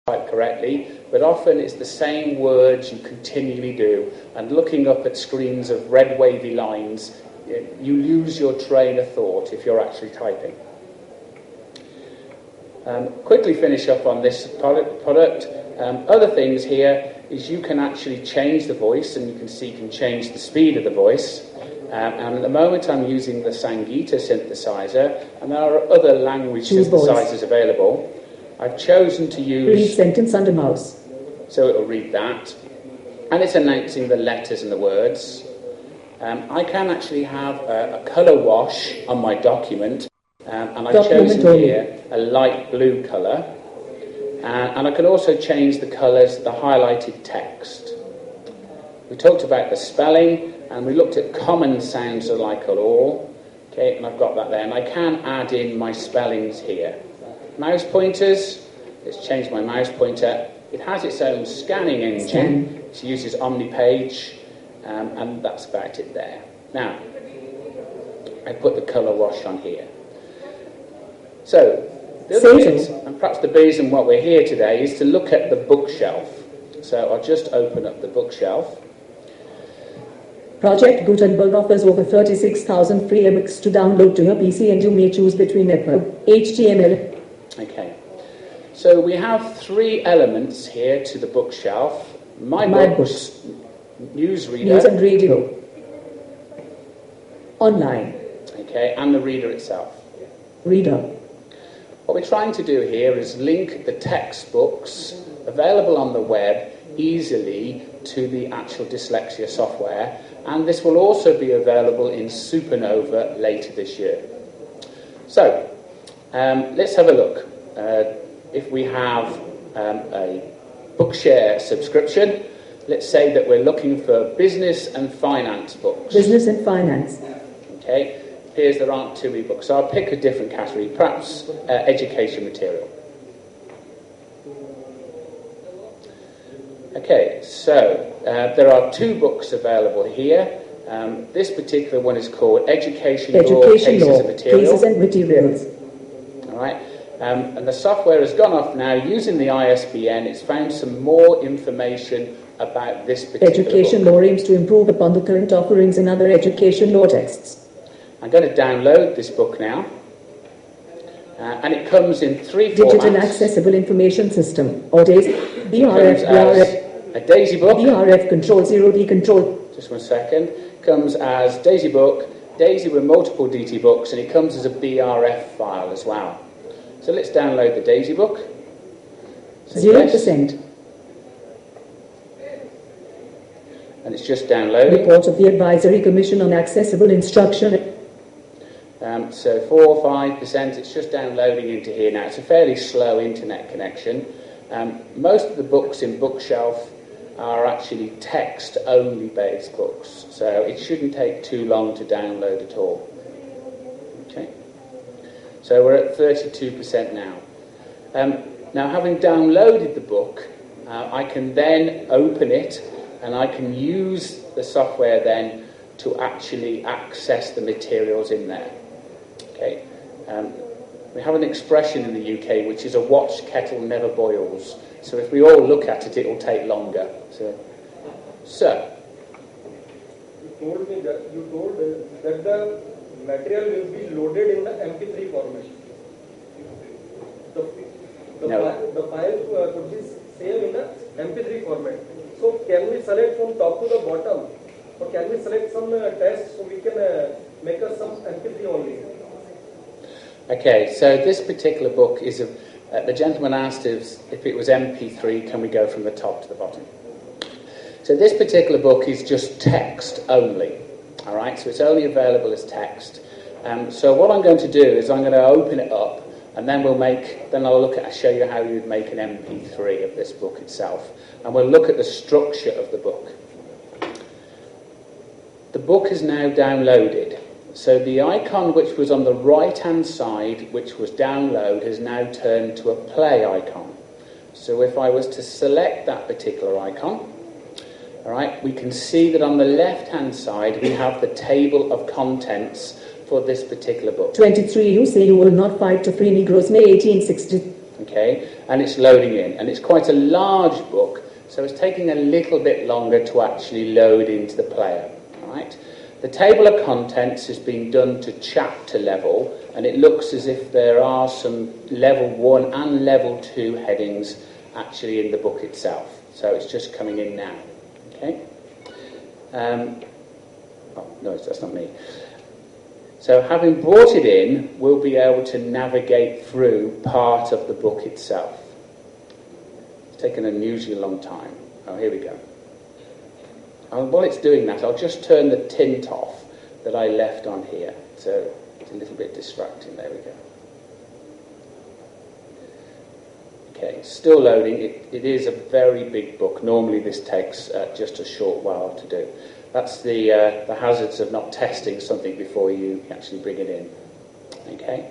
type correctly, but often it's the same words you continually do, and looking up at screens of red wavy lines, you lose your train of thought if you're actually typing. Quickly finish up on this product. Other things here is you can actually change the voice, and you can see you can change the speed of the voice. And at the moment I'm using the Sangeeta synthesizer, and there are other language synthesizers available. I've chosen to use... Read sentence under mouse. So it'll read that. And it's announcing the letters and the words. I can actually have a colour wash on my document. And I've chosen here a light blue colour. And I can also change the colours, the highlighted text. We talked about the spelling, and we looked at common sounds alike or all. Okay, and I've got that there. And I can add in my spellings here. Mouse pointers, let's change my mouse pointer. It has its own scanning engine. It uses OmniPage, and that's about it there. Now, I put the colour wash on here. So, the other bit, and perhaps the reason what we're here today, is to look at the bookshelf. So I'll just open up the bookshelf. Project Gutenberg offers over 36,000 free ebooks to download to your PC, and you may choose between EPUB, HTML. Okay, so we have three elements here to the bookshelf. My books, newsreader, news and radio, online. Okay, and the reader itself. Reader. What we're trying to do here is link the textbooks available on the web easily to the actual dyslexia software, and this will also be available in Supernova later this year. So, let's have a look. If we have a Bookshare subscription, let's say that we're looking for business and finance books. Business and finance. Okay, it appears there aren't two ebooks, so I'll pick a different category, perhaps education material. Okay, so there are two books available here. This particular one is called Education Law, Cases and Materials. All right. And the software has gone off now using the ISBN. It's found some more information about this particular Education book. law aims to improve upon the current offerings in other education law texts. I'm going to download this book now. And it comes in three formats. Digital Accessible Information System, or BRF, a DAISY book. BRF Control 0D Control. Just 1 second. Comes as DAISY book, DAISY with multiple DT books, and it comes as a BRF file as well. So let's download the DAISY book. 0%. And it's just downloading. Report of the Advisory Commission on Accessible Instruction. So 4 or 5%, it's just downloading into here now. It's a fairly slow internet connection. Most of the books in Bookshelf are actually text-only based books, so it shouldn't take too long to download at all. Okay. So we're at 32% now. Now, having downloaded the book, I can then open it, and I can use the software then to actually access the materials in there. Okay. We have an expression in the UK which is a watched kettle never boils. So if we all look at it, it will take longer. So. You told that the material will be loaded in the MP3 format. The file could be saved in the MP3 format. So can we select from top to the bottom, or can we select some text so we can make us some MP3 only? Okay, so this particular book is the gentleman asked if it was MP3, can we go from the top to the bottom? So this particular book is just text only, all right? So it's only available as text. So what I'm going to do is I'm going to open it up, and then I'll show you how you'd make an MP3 of this book itself, and we'll look at the structure of the book. The book is now downloaded. So the icon which was on the right-hand side, which was download, has now turned to a play icon. So if I was to select that particular icon, all right, we can see that on the left-hand side we have the table of contents for this particular book. 23. You say you will not fight to free Negroes, May 1860. Okay, and it's loading in, and it's quite a large book, so it's taking a little bit longer to actually load into the player. All right. The table of contents has been done to chapter level, and it looks as if there are some level 1 and level 2 headings actually in the book itself. So it's just coming in now. Okay. Oh no, that's not me. So having brought it in, we'll be able to navigate through part of the book itself. It's taken an unusually long time. Oh, here we go. And while it's doing that, I'll just turn the tint off that I left on here. So it's a little bit distracting. There we go. Okay, still loading. It is a very big book. Normally this takes just a short while to do. That's the hazards of not testing something before you actually bring it in. Okay.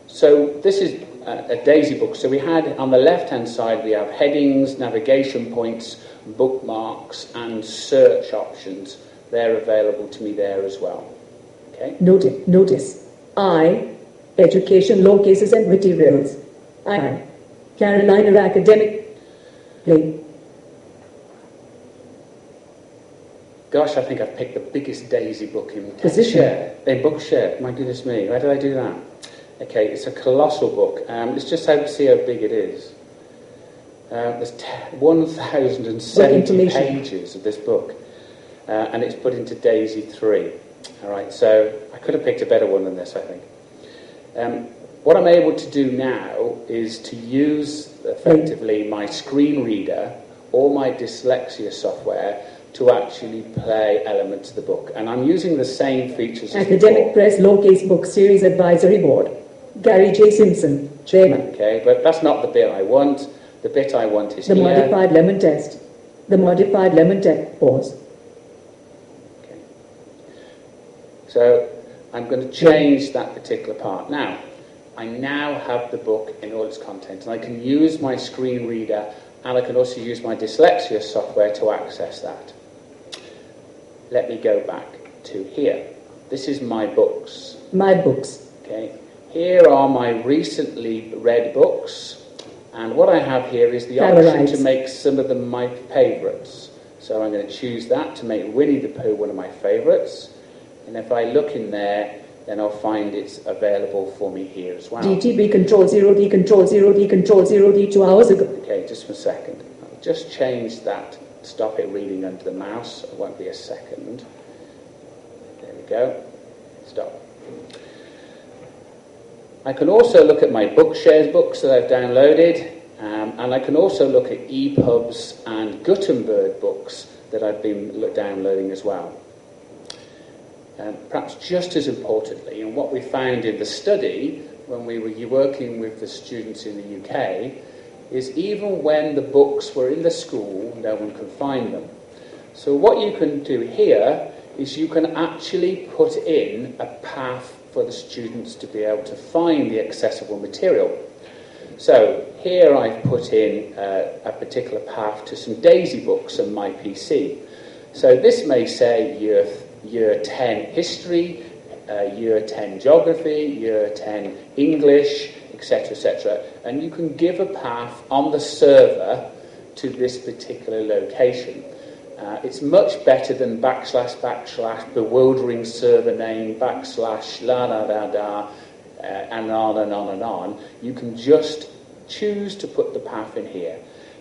So this is a DAISY book. So we had, on the left-hand side, we have headings, navigation points, bookmarks, and search options. They're available to me there as well. Okay. Notice. I, education, law cases and materials. I, Carolina academic. Play. Gosh, I think I've picked the biggest DAISY book in Techshare. In Bookshare. My goodness me, why did I do that? Okay, it's a colossal book. Let's just see how big it is. There's 1,070 pages of this book, and it's put into DAISY 3. All right, so I could have picked a better one than this, I think. What I'm able to do now is to use, effectively, my screen reader or my dyslexia software to actually play elements of the book. And I'm using the same features as Academic Press Law Case Book Series Advisory Board. Gary J. Simpson, Chairman. Okay, but that's not the bit I want. The bit I want is the here. Modified Lemon Test. The Modified Lemon Test. Pause. Okay. So I'm going to change that particular part. Now, I now have the book in all its content, and I can use my screen reader, and I can also use my dyslexia software to access that. Let me go back to here. This is my books. My books. Okay. Here are my recently read books, and what I have here is the option to make some of them my favourites. So I'm going to choose that to make Winnie the Pooh one of my favourites, and if I look in there, then I'll find it's available for me here as well. DTB Control 0, D Control 0, D Control 0, D 2 hours ago. Okay, just for a second. I'll just change that. Stop it reading under the mouse. It won't be a second. There we go. Stop. I can also look at my Bookshares books that I've downloaded, and I can also look at EPUBs and Gutenberg books that I've been downloading as well. Perhaps just as importantly, and what we found in the study when we were working with the students in the UK, is even when the books were in the school, no one could find them. So what you can do here is you can actually put in a path for the students to be able to find the accessible material. So here I've put in a particular path to some DAISY books on my PC. So this may say Year 10 History, Year 10 Geography, Year 10 English, etc., etc. And you can give a path on the server to this particular location. It's much better than / bewildering server name, / la da da da, and on and on and on. You can just choose to put the path in here.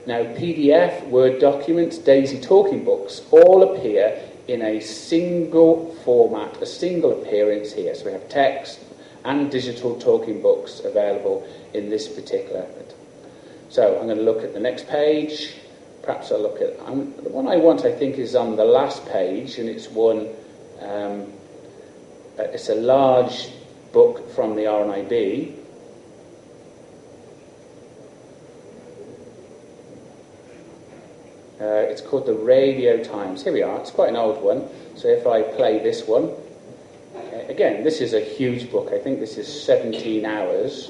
Now, PDF, Word documents, DAISY talking books all appear in a single format, a single appearance here. So we have text and digital talking books available in this particular. So I'm going to look at the next page. Perhaps I'll look at the one I want. I think is on the last page, and it's one. It's a large book from the RNIB. It's called the Radio Times. Here we are. It's quite an old one. So if I play this one, again, this is a huge book. I think this is 17 hours.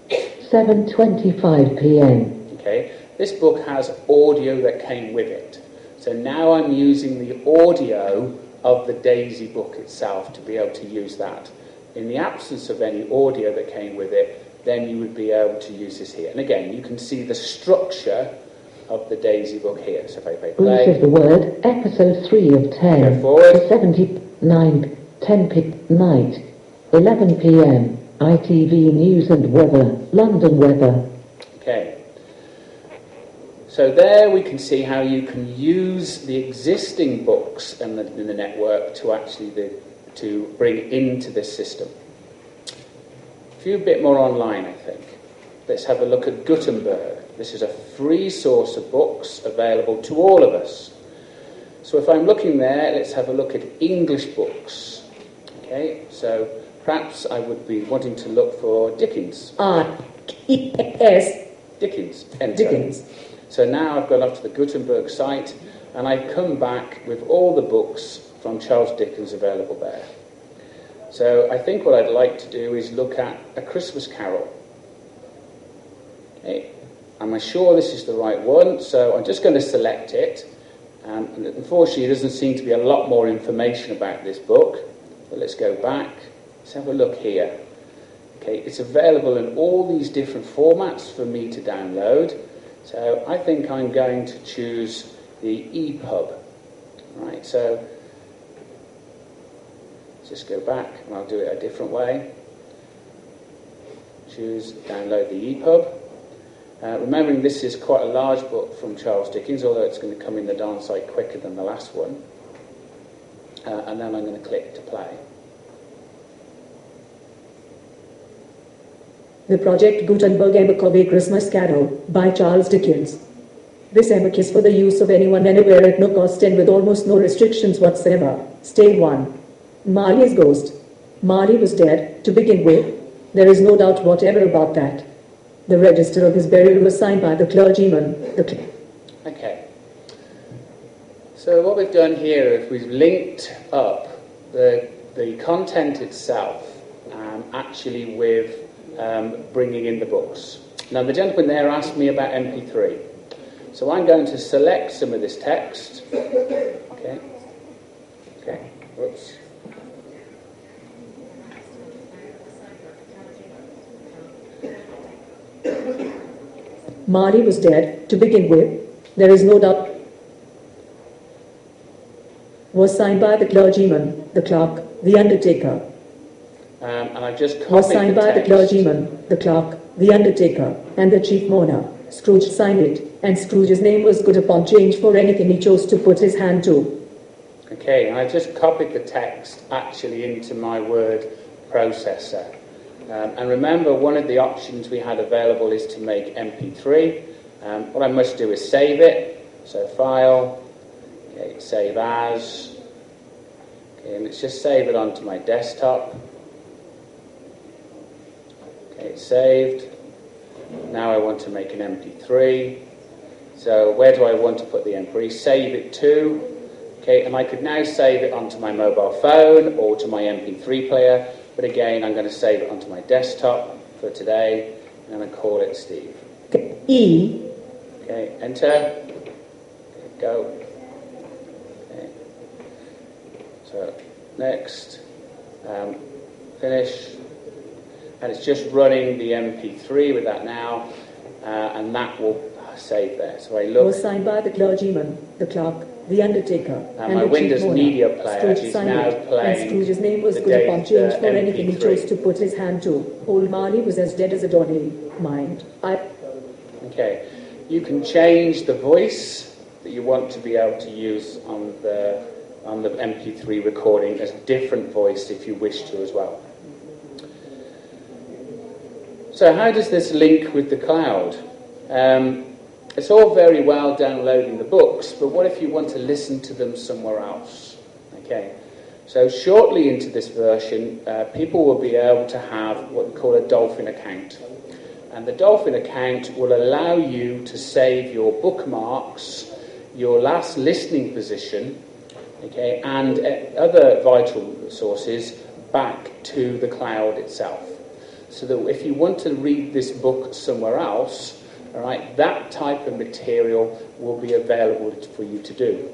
7:25 p.m. Okay. This book has audio that came with it. So now I'm using the audio of the DAISY book itself to be able to use that. In the absence of any audio that came with it, then you would be able to use this here. And again, you can see the structure of the Daisy book here. So if I play... Brief of the word, episode 3 of 10. Go forward. 79, 10 night, 11 p.m, ITV News and Weather, London Weather. Okay. So there we can see how you can use the existing books in the network to actually to bring into this system. A few bit more online, I think. Let's have a look at Gutenberg. This is a free source of books available to all of us. So if I'm looking there, let's have a look at English books. Okay, so perhaps I would be wanting to look for Dickens. R-E-S. Dickens. Enter. Dickens. So now I've gone off to the Gutenberg site and I've come back with all the books from Charles Dickens available there. So I think what I'd like to do is look at A Christmas Carol. Okay. Am I sure this is the right one? So I'm just going to select it. And unfortunately, there doesn't seem to be a lot more information about this book. But let's go back. Let's have a look here. Okay, it's available in all these different formats for me to download. So I think I'm going to choose the EPUB. Right, so let's just go back and I'll do it a different way. Choose download the EPUB. Remembering this is quite a large book from Charles Dickens, although it's going to come in the darn sight quicker than the last one. And then I'm going to click to play. The Project Gutenberg Ebook of A Christmas Carol by Charles Dickens. This ebook is for the use of anyone anywhere at no cost and with almost no restrictions whatsoever. Stay 1. Marley's ghost. Marley was dead, to begin with. There is no doubt whatever about that. The register of his burial was signed by the clergyman. Okay. So what we've done here is we've linked up the content itself actually with bringing in the books. Now the gentleman there asked me about MP3. So I'm going to select some of this text. Okay. Whoops. Marley was dead, to begin with. There is no doubt. Was signed by the clergyman, the clerk, the undertaker. And I've just copied was signed by the text. clergyman, the clerk, the undertaker, and the chief mourner. Scrooge signed it, and Scrooge's name was good upon change for anything he chose to put his hand to. Okay, and I just copied the text actually into my word processor. And remember, one of the options we had available is to make MP3. What I must do is save it. So File, okay, Save As. Okay, let's just save it onto my desktop. Okay, it's saved. Now I want to make an MP3. So where do I want to put the MP3? Save it to. Okay, and I could now save it onto my mobile phone or to my MP3 player. But again, I'm going to save it onto my desktop for today. And I'm going to call it Steve. E. Okay, enter. Okay, go. Okay. So next. Finish. And it's just running the MP3 with that now. And that will save there. So I look. Was signed by the clergyman, the clerk, the undertaker, and my Windows Media Player is now playing. And Scrooge's name was good upon change for anything he chose to put his hand to. Old Marley was as dead as a doily. Mind. Okay. You can change the voice that you want to be able to use on the MP3 recording as a different voice if you wish to as well. So how does this link with the cloud? It's all very well downloading the books, but what if you want to listen to them somewhere else? Okay, so shortly into this version, people will be able to have what we call a Dolphin account. And the Dolphin account will allow you to save your bookmarks, your last listening position, okay, and other vital sources back to the cloud itself. So that if you want to read this book somewhere else, all right, that type of material will be available for you to do.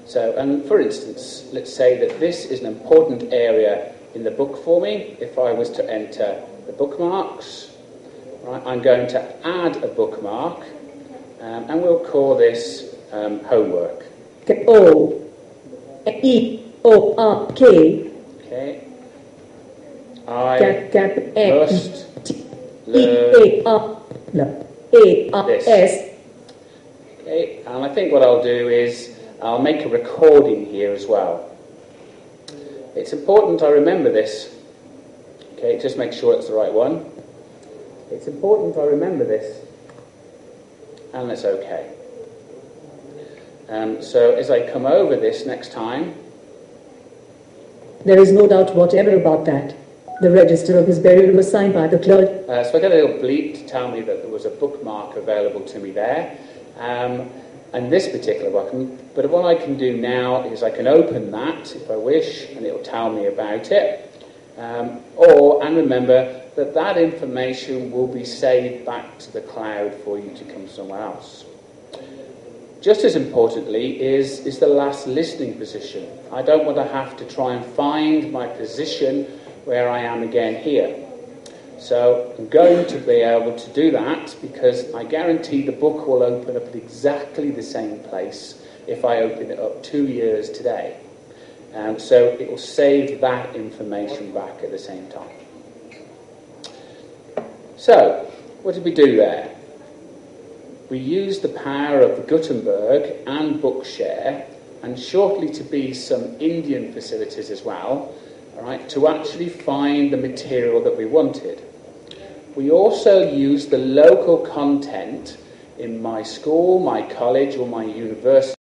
So, and for instance, let's say that this is an important area in the book for me. If I was to enter the bookmarks, Right, I'm going to add a bookmark, and we'll call this homework. O-E-O-R-K. Okay. I must learn this. Okay, and I think what I'll do is I'll make a recording here as well. It's important I remember this. Okay, just make sure it's the right one. It's important I remember this. And that's okay. So as I come over this next time... There is no doubt whatever about that. The register of his burial was signed by the clerk. So I get a little bleep to tell me that there was a bookmark available to me there. And this particular button. But what I can do now is I can open that if I wish, and it'll tell me about it. And remember that that information will be saved back to the cloud for you to come somewhere else. Just as importantly is the last listening position. I don't want to have to try and find my position where I am again here. So I'm going to be able to do that because I guarantee the book will open up at exactly the same place if I open it up 2 years today. So it will save that information back at the same time. So, what did we do there? We used the power of the Gutenberg and Bookshare, and shortly to be some Indian facilities as well, all right, to actually find the material that we wanted. We also used the local content in my school, my college, or my university